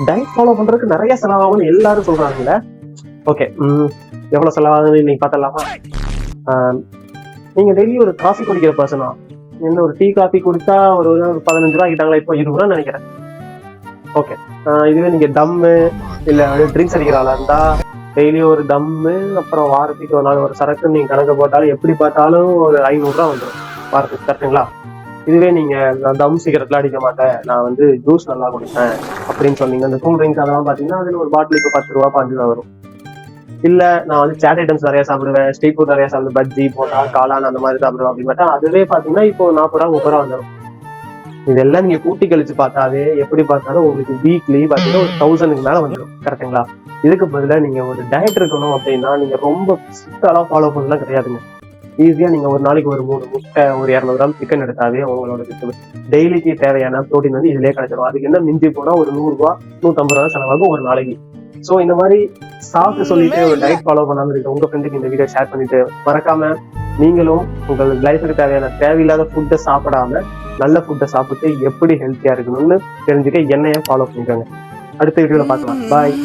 Diet follow பண்றதுக்கு நிறைய செலவாகும்னு எல்லாரும் சொல்றாங்கல்ல. ஓகே, எவ்வளவு செலவாகுதுன்னு நீங்க பார்த்தலாமா? நீங்க டெய்லி ஒரு காஃபி குடிக்கிற பர்சனா? என்ன ஒரு டீ காஃபி குடிச்சா ஒரு 15 ரூபா கிட்டாங்களா, இப்போ 20 ரூபா நினைக்கிறேன். ஓகே, இதுவே நீங்க தம்மு இல்ல ட்ரிங்க்ஸ் அடிக்கிற ஆளா இருந்தா டெய்லி ஒரு தம்மு, அப்புறம் வாரத்துக்கு ஒரு நாள் ஒரு சரக்கு நீங்க கணக்கு போட்டாலும் எப்படி பார்த்தாலும் ஒரு 500 ரூபா வந்துடும் வாரத்துக்கு, கரெக்டுங்களா? இதுவே நீங்க நான் தம் சிகரெட்லாம் அடிக்க மாட்டேன், நான் வந்து ஜூஸ் நல்லா குடிப்பேன் அப்படின்னு சொன்னீங்க, அந்த கூல் ட்ரிங்க்ஸ் அதெல்லாம் பாத்தீங்கன்னா அதுல ஒரு பாட்டிலுக்கு 10 ரூபா 5 ரூபா வரும். இல்ல நான் வந்து சாட் ஐட்டம்ஸ் நிறைய சாப்பிடுவேன், ஸ்ட்ரீட் ஃபுட் நிறைய சாப்பிடுவேன், பஜ்ஜி போட்டா காளான் அந்த மாதிரி சாப்பிடுவேன் அப்படின்னு பார்த்தா அதுவே பாத்தீங்கன்னா இப்போ 40 ரூபா 30 ரூபா வந்துடும். இதெல்லாம் நீங்க கூட்டி கழிச்சு பார்த்தாவே எப்படி பார்த்தாலும் உங்களுக்கு வீக்லி பாத்தீங்கன்னா ஒரு 1000க்கு மேல வந்துடும், கரெக்டுங்களா? இதுக்கு பதிலா நீங்க ஒரு டயட் இருக்கணும் அப்படின்னா நீங்க ரொம்ப ஸ்ட்ரிக்டாலாம் ஃபாலோ பண்ணலாம் கிடையாதுங்க. ஈஸியா நீங்க ஒரு நாளைக்கு ஒரு 3 முட்டை, ஒரு 200 கிராம் சிக்கன் எடுத்தாவே உங்களோட டெய்லிக்கு தேவையான ப்ரோட்டீன் வந்து இதுலயே கிடைச்சிடும். அதுக்கு என்ன மிஞ்சி போனா ஒரு 100 ரூபா 150 ரூபா செலவாகும் ஒரு நாளைக்கு. சோ இந்த மாதிரி சாப்பிட்டு சொல்லிட்டு ஒரு டயட் ஃபாலோ பண்ணாம இருக்க உங்க ஃப்ரெண்டுக்கு இந்த வீடியோ ஷேர் பண்ணிட்டு, மறக்காம நீங்களும் உங்கள் லைஃபுக்கு தேவையான தேவையில்லாத ஃபுட்டை சாப்பிடாம நல்ல ஃபுட்டை சாப்பிட்டு எப்படி ஹெல்த்தியா இருக்கணும்னு தெரிஞ்சுக்க என்னைய ஃபாலோ பண்ணிக்கோங்க. அடுத்த வீடியோல பார்க்கலாம். பாய்.